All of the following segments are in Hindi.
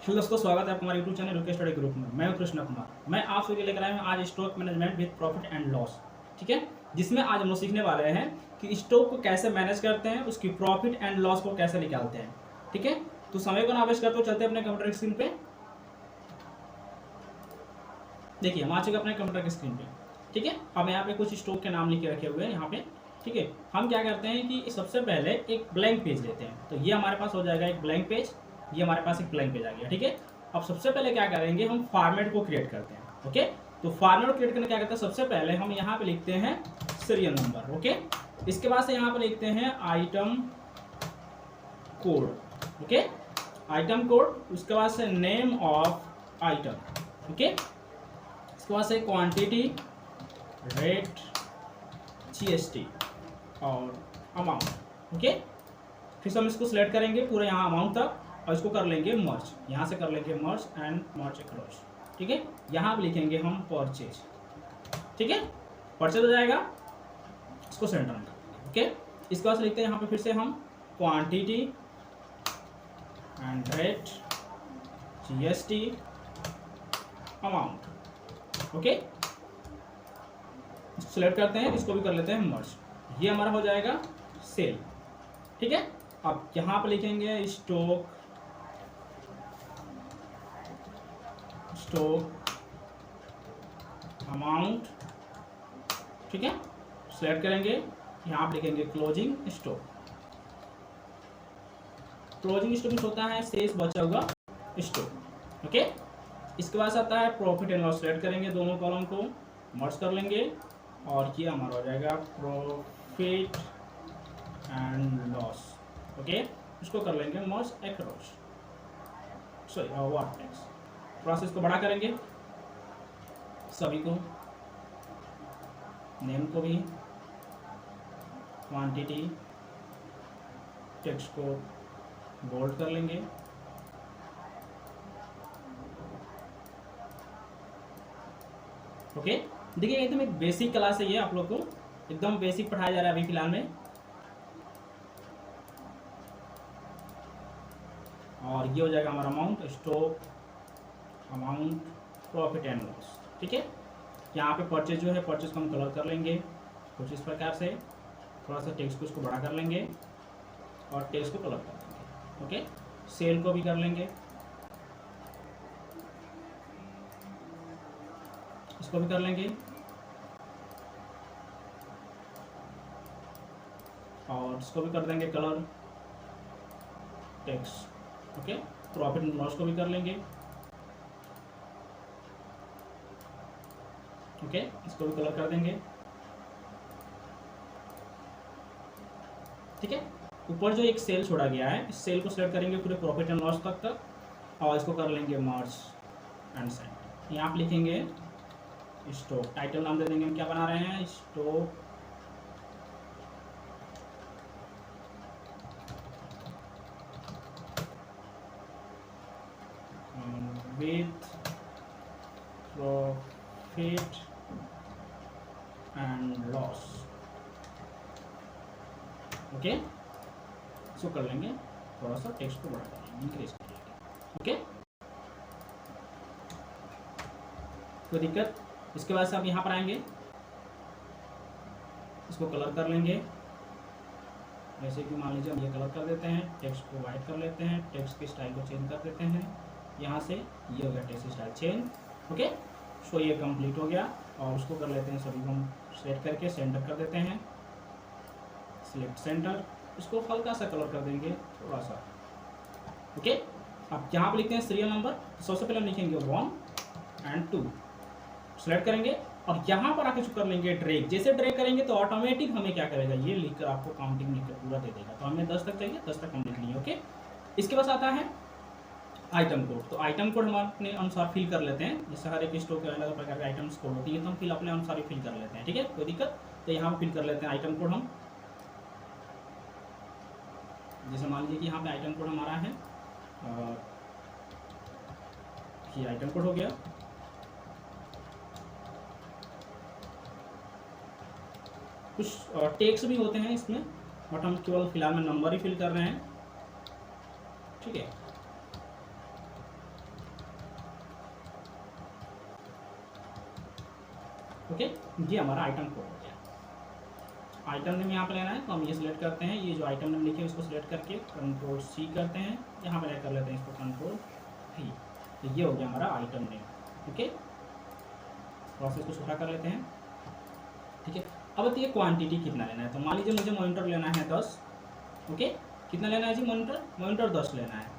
हेलो दोस्तों, स्वागत है आपका हमारे YouTube channel UK study group में। मैं हूं कृष्ण कुमार। मैं आप सभी लेकर आया हूं आज stock management with profit and loss. ठीक है, जिसमें आज हम लोग सीखने वाले हैं कि स्टॉक को कैसे मैनेज करते हैं, उसकी प्रॉफिट एंड लॉस को कैसे निकालते हैं। ठीक है, तो समय को ना वेस्ट करते हुए चलते हैं अपने कंप्यूटर स्क्रीन पे। देखिए, हम आ चुके अपने कंप्यूटर की स्क्रीन पे। ठीक है, अब यहाँ पे कुछ स्टॉक के नाम लिख के रखे हुए हैं यहाँ पे। ठीक है, हम क्या करते हैं कि सबसे पहले एक ब्लैंक पेज लेते हैं। तो ये हमारे पास हो जाएगा एक ब्लैंक पेज। ये हमारे पास एक ब्लैंक पेज आ गया। ठीक है, अब सबसे पहले क्या करेंगे, हम फॉर्मेट को क्रिएट करते हैं। ओके, तो फॉर्मेट को क्रिएट करने क्या करते हैं, सबसे पहले हम यहाँ पे लिखते हैं सीरियल नंबर। ओके, इसके बाद से यहाँ पे लिखते हैं item code. Okay, item code, उसके बाद से नेम ऑफ आइटम। ओके, इसके बाद से क्वांटिटी, रेट, जीएसटी और अमाउंट। ओके, फिर हम इसको सिलेक्ट करेंगे पूरे यहाँ अमाउंट तक और इसको कर लेंगे मर्ज। यहाँ से कर लेंगे मर्ज एंड मर्ज अक्रॉस। ठीक है, यहाँ पे लिखेंगे हम परचेज। ठीक है, परचेज हो जाएगा, इसको सेंटर में कर देंगे। ओके, इसके बाद लिखते हैं यहाँ पे फिर से हम quantity and rate, GST, amount. Okay, select करते हैं, इसको भी कर लेते हैं मर्ज। ये हमारा हो जाएगा सेल। ठीक है, अब यहाँ पे लिखेंगे स्टॉक अमाउंट। ठीक है, सिलेक्ट करेंगे, यहाँ पे लिखेंगे क्लोजिंग स्टॉक। क्लोजिंग स्टॉक होता है शेष बचा हुआ स्टॉक। ओके, इसके बाद आता है प्रॉफिट एंड लॉस। सिलेक्ट करेंगे, दोनों कॉलम को मर्ज कर लेंगे और ये हमारा हो जाएगा प्रॉफिट एंड लॉस। ओके, इसको कर लेंगे मर्ज अक्रॉस, सॉरी वर्टेक्स। थोड़ा सा इसको बड़ा करेंगे, सभी को, नेम को भी, क्वांटिटी, टेक्स्ट को बोल्ड कर लेंगे। ओके, देखिए एकदम एक बेसिक क्लास है ये, आप लोग को एकदम बेसिक पढ़ाया जा रहा है अभी फिलहाल में। और ये हो जाएगा हमारा amount, stock amount, profit and loss. ठीक है, यहाँ पे परचेज जो है, परचेज को हम कलर कर लेंगे कुछ इस प्रकार से। थोड़ा सा टेक्स्ट को उसको बड़ा कर लेंगे और टेक्स्ट को कलर कर देंगे। ओके, सेल को भी कर लेंगे, इसको भी कर लेंगे और इसको भी कर देंगे colour, text. Okay, profit and loss को भी कर लेंगे। ओके, इसको भी कलर कर देंगे। ठीक है, ऊपर जो एक सेल छोड़ा गया है, इस सेल को सिलेक्ट करेंगे पूरे प्रॉफिट एंड लॉस तक और इसको कर लेंगे मर्ज एंड सेंड। यहाँ पे लिखेंगे स्टॉक, टाइटल नाम दे देंगे हम क्या बना रहे हैं, stock with profit and loss. Okay, इसको कर लेंगे, थोड़ा सा टेक्स्ट को बढ़ा देंगे, इंक्रीज कर लेंगे। ओके, कोई दिक्कत। इसके बाद से आप यहाँ पर आएंगे, इसको कलर कर लेंगे। जैसे कि मान लीजिए हम ये कलर कर देते हैं, टेक्स्ट को वाइट कर लेते हैं, टेक्स्ट की स्टाइल को चेंज कर देते हैं। यहाँ से ये हो गया टेक्स्ट स्टाइल चेंज। ओके, सो ये कंप्लीट हो गया और उसको कर लेते हैं, सभी को हम सेट करके सेंटर कर देते हैं, सिलेक्ट सेंटर। इसको हल्का सा कलर कर देंगे, थोड़ा सा। ओके, अब यहाँ पे लिखते हैं सीरियल नंबर। सबसे पहले हम लिखेंगे 1 and 2, सेलेक्ट करेंगे और यहाँ पर आके कर लेंगे ड्रैग। जैसे ड्रैग करेंगे तो ऑटोमेटिक हमें क्या करेगा, ये लिखकर आपको काउंटिंग लिखकर पूरा दे देगा। तो हमें 10 तक चाहिए, 10 तक हम लिख लिए। ओके, इसके बाद आता है आइटम कोड। तो आइटम कोड हम अपने अनुसार फिल कर लेते हैं। जैसे हर एक स्टॉक के अलग प्रकार के आइटम्स कोड होती है, तो हम फिल अपने अनुसार ही फिल कर लेते हैं। ठीक है, कोई दिक्कत। तो यहाँ पर फिल कर लेते हैं आइटम कोड हम। जैसे मान लीजिए कि यहाँ पे आइटम कोड हमारा है, ये आइटम कोड हो गया। कुछ टेक्स्ट भी होते हैं इसमें, बट हम केवल फिलहाल में नंबर ही फिल कर रहे हैं। ठीक है, ओके, ये हमारा आइटम कोड हो गया। आइटम नेम यहाँ पे लेना है तो हम ये सिलेक्ट करते हैं, ये जो आइटम नेम लिखे उसको सिलेक्ट करके कंट्रोल सी करते हैं, यहाँ पे कर लेते हैं इसको कंट्रोल V। तो ये हो गया हमारा आइटम नेम। ओके, प्रोसेस को छोटा कर लेते हैं। ठीक है, अब बताइए क्वांटिटी कितना लेना है। तो मान लीजिए मुझे मॉनिटर लेना है 10। ओके, कितना लेना है जी मॉनिटर 10 लेना है।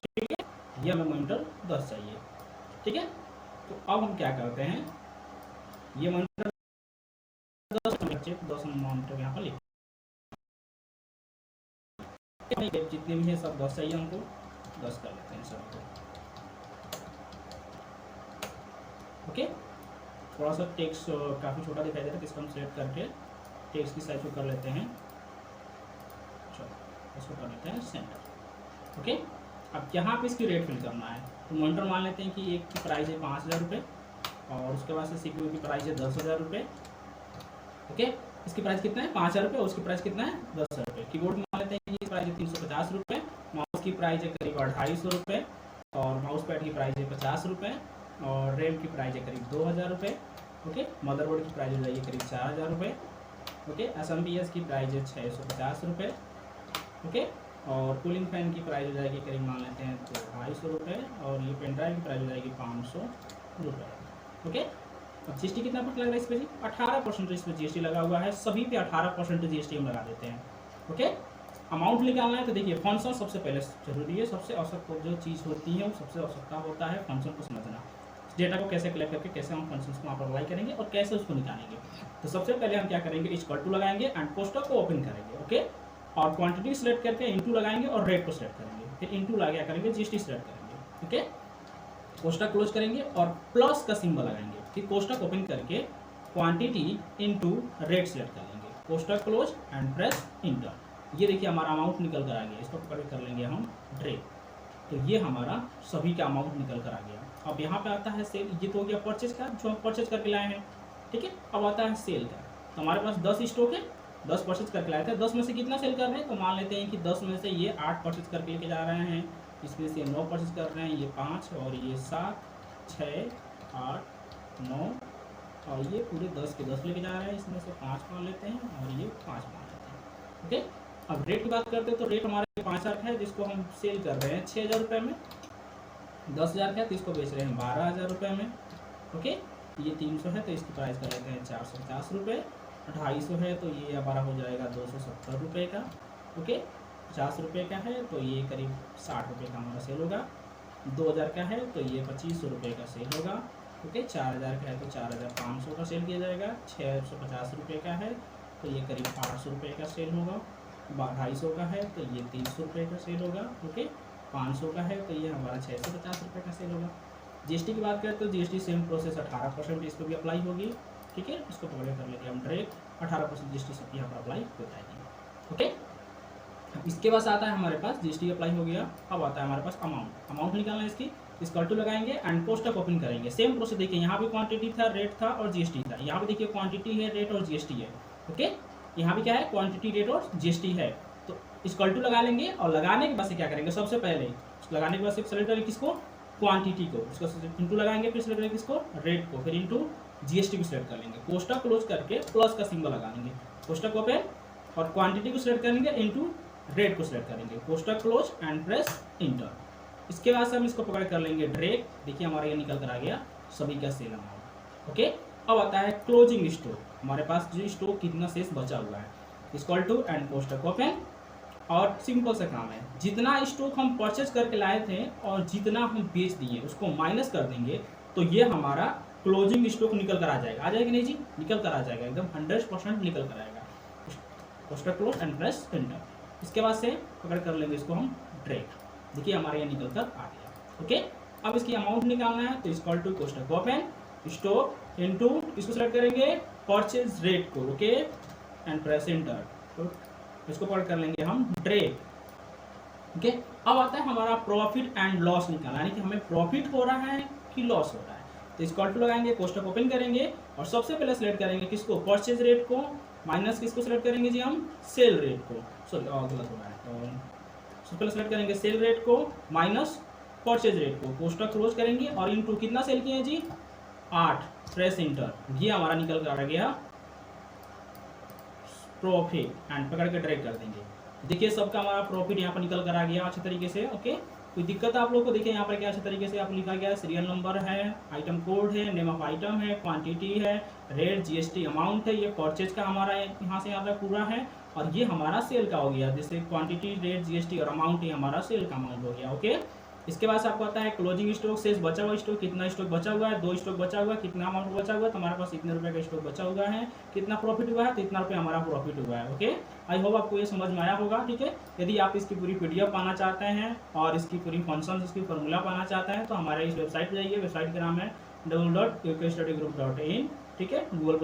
ठीक है, ये हमें मॉनिटर 10 चाहिए। ठीक है, तो अब हम क्या करते हैं, ये मॉनिटर 10 मॉनिटर यहाँ पर लिख, जितने भी हैं सब 10 चाहिए हमको, 10 कर लेते हैं सबको। ओके, थोड़ा सा टेक्स्ट काफ़ी छोटा दिखाई दे रहा है, इसको हम सेलेक्ट करके टेक्स्ट की साइज को कर लेते हैं, चलो इसको कर लेते हैं सेंटर। ओके, अब यहाँ पे इसकी रेट फिल करना है। तो मॉनिटर मान लेते हैं कि एक की प्राइस है 5000 रुपये, और उसके बाद से CPU की प्राइस है 10,000 रुपये। ओके, इसकी प्राइस कितना है 5000 रुपये, और उसकी प्राइस कितना है 10,000 रुपये। कीबोर्ड मान लेते हैं कि प्राइस है 350 रुपये, माउस की प्राइस है करीब 250 रुपये, और माउस पैड की प्राइस है 50 रुपये, और रैम की प्राइस है करीब 2000 रुपये। ओके, मदरबोर्ड की प्राइस हो जाएगी करीब 4000 रुपये। ओके, SMPS की प्राइस है 650 रुपये। ओके, और कूलिंग फैन की प्राइस हो जाएगी करीब मान लेते हैं 250 रुपये, और ये पेन ड्राइव की प्राइस हो जाएगी 500 रुपये। ओके, अब GST कितना पर लग रहा है इस पर जी 18% इस पर GST लगा हुआ है, सभी पे 18% GST हम लगा देते हैं। ओके, अमाउंट निकालना है तो देखिए फंक्शन सबसे पहले जरूरी है, सबसे आवश्यक जो चीज़ होती है वो सबसे आवश्यकता होता है फंक्शन को समझना, डेटा को कैसे कलेक्ट करके कैसे हम फंक्शंस को वहाँ पर अप्लाई करेंगे और कैसे उसको निकालेंगे। तो सबसे पहले हम क्या करेंगे, इक्वल टू लगाएंगे एंड कोष्टक को ओपन करेंगे। ओके, और क्वांटिटी सिलेक्ट करके इनटू लगाएंगे और रेट को सिलेक्ट करेंगे, फिर इनटू लगा करेंगे GST सिलेक्ट करेंगे। ओके, कोष्टक क्लोज करेंगे और प्लस का सिंबल लगाएंगे, फिर कोष्टक ओपन करके क्वांटिटी इनटू रेट सिलेक्ट कर लेंगे, कोष्टक क्लोज एंड प्रेस इंटर। ये देखिए हमारा अमाउंट निकल कर आ गया, इसको पकड़ कर लेंगे हम ड्रैग, तो ये हमारा सभी का अमाउंट निकल कर आ गया। अब यहाँ पे आता है सेल, ये तो हो गया परचेज का जो हम परचेज करके लाए हैं। ठीक है, अब आता है सेल का। तो हमारे पास 10 स्टॉक है, 10 परचेज करके लाए थे, 10 में से कितना सेल कर रहे हैं, तो मान लेते हैं कि 10 में से ये 8 परचेज करके लेके जा रहे हैं, इसमें से 9 परचेज कर रहे हैं, ये 5 और ये 7 6 8 9, और ये पूरे 10 के 10 लेके जा रहे हैं, इसमें से 5 मान लेते हैं और ये 5 मान लेते हैं। ओके, अब रेट की बात करते हैं तो रेट हमारे 5000 है, जिसको हम सेल कर रहे हैं 6000 रुपये में, 10,000 का है तो इसको बेच रहे हैं 12,000 रुपये में। ओके, ये 300 है तो इसकी प्राइस कर लेते हैं 450 रुपये, 250 है तो ये हमारा हो जाएगा 270 रुपये का। ओके, 50 रुपये का है तो ये करीब 60 रुपये का हमारा सेल होगा, 2000 का है तो ये 2500 रुपये का सेल होगा। ओके, 4000 का है तो 4500 का सेल किया जाएगा, 650 रुपये का है तो ये करीब 800 रुपये का सेल होगा, 250 का है तो ये 300 रुपये का सेल होगा। ओके, 500 का है तो ये हमारा 650 रुपये का सेल होगा। GST की बात करें तो GST सेम प्रोसेस 18% इस पर भी अप्लाई होगी। ठीक है, इसको पकड़े कर लेते हैं हम डायरेक्ट, 18% GST सब यहाँ पर अप्लाई हो जाएगी। ओके, इसके बाद आता है हमारे पास GST अप्लाई हो गया, अब आता है हमारे पास अमाउंट निकालना है इसकी, इक्वल टू लगाएंगे एंड कोष्टक ओपन करेंगे। सेम प्रोसेस देखिए, यहाँ भी क्वांटिटी था, रेट था और GST था, यहाँ भी देखिए क्वांटिटी है, रेट और GST है। ओके, यहाँ भी क्या है, क्वांटिटी, रेट और GST है। तो इक्वल टू लगा लेंगे और लगाने के बाद से क्या करेंगे, सबसे पहले लगाने के बाद से सेलेक्ट करेंगे किसको, क्वांटिटी को, उसको इंटू लगाएंगे, फिर सेलेक्ट करेंगे किसको, रेट को, फिर इंटू GST को सिलेक्ट कर लेंगे, कोष्टक क्लोज करके प्लस का सिंबल लगा लेंगे, कोष्टक ओपन और क्वांटिटी को सिलेक्ट करेंगे, इंटू रेट को सिलेक्ट करेंगे, कोष्टक क्लोज एंड प्रेस इंटर। इसके बाद से हम इसको पकड़ कर लेंगे ड्रैग, देखिए हमारा ये निकल कर आ गया सभी का सेल अमाउंट। ओके, अब आता है क्लोजिंग स्टॉक, हमारे पास जो स्टॉक कितना शेष बचा हुआ है, इक्वल टू एंड कोष्टक ओपन, और सिंपल सा काम है, जितना स्टॉक हम परचेज करके लाए थे और जितना हम बेच दिए उसको माइनस कर देंगे, तो ये हमारा क्लोजिंग स्टॉक निकल कर आ जाएगा। आ जाएगा नहीं जी, निकल कर आ जाएगा, एकदम 100% निकल कर आएगा। कोष्टक क्लोज एंड प्रेस एंटर। इसके बाद से पकड़ कर लेंगे इसको हम ड्रैग, देखिए हमारे यहाँ निकल कर आ गया। ओके, अब इसकी अमाउंट निकालना है तो इक्वल टू कोष्टक ओपन, स्टॉक इनटू, इसको सेलेक्ट करेंगे परचेज रेट को, ओके एंड प्रेस एंटर, तो इसको पकड़ कर लेंगे हम ड्रैग। ओके, अब आता है हमारा प्रॉफिट एंड लॉस निकालना, यानी कि हमें प्रॉफिट हो रहा है कि लॉस हो रहा है। तो इक्वल टू लगाएंगे, कोष्टक ओपन करेंगे और सबसे पहले सेलेक्ट करेंगे किसको, परचेज रेट को, माइनस किसको सेलेक्ट करेंगे जी हम, सेल रेट को, सॉरी गलत हो रहा है, तो सबसे पहले सेलेक्ट करेंगे सेल रेट को, माइनस परचेज रेट को, कोष्टक क्लोज करेंगे और इनटू कितना सेल किए हैं जी 8, प्रेस इंटर, ये हमारा निकल कर आ गया प्रॉफिट एंड पकड़ के ड्रैग कर देंगे। देखिए सबका हमारा प्रॉफिट यहाँ पर निकल कर आ गया अच्छे तरीके से। ओके, कोई दिक्कत आप लोग को देखिए यहाँ पर क्या अच्छे तरीके से आप लिखा गया है, सीरियल नंबर है, आइटम कोड है, नेम ऑफ आइटम है, क्वांटिटी है, रेट, जीएसटी अमाउंट है, ये परचेज का हमारा यहाँ से यहाँ पर पूरा है और ये हमारा सेल का हो गया, जैसे क्वांटिटी, रेट, जीएसटी और अमाउंट ये हमारा सेल का अमाउंट हो गया। ओके, इसके बाद आपको आता है क्लोजिंग स्टॉक, शेष बचा हुआ स्टॉक, कितना स्टॉक बचा हुआ है, 2 स्टॉक बचा हुआ है, कितना अमाउंट बचा हुआ है, तो हमारे पास इतने रुपए का स्टॉक बचा हुआ है, कितना प्रॉफिट हुआ है, तो इतना रुपए हमारा प्रॉफिट हुआ है। ओके, आई होप आपको ये समझ में आया होगा। ठीक है, यदि आप इसकी पूरी पीडीएफ पाना चाहते हैं और इसकी पूरी फंक्शन, इसकी फॉर्मूला पाना चाहते हैं तो हमारे इस वेबसाइट पर जाइए। वेबसाइट का नाम है www.ukstudygroup.in। ठीक है, गूगल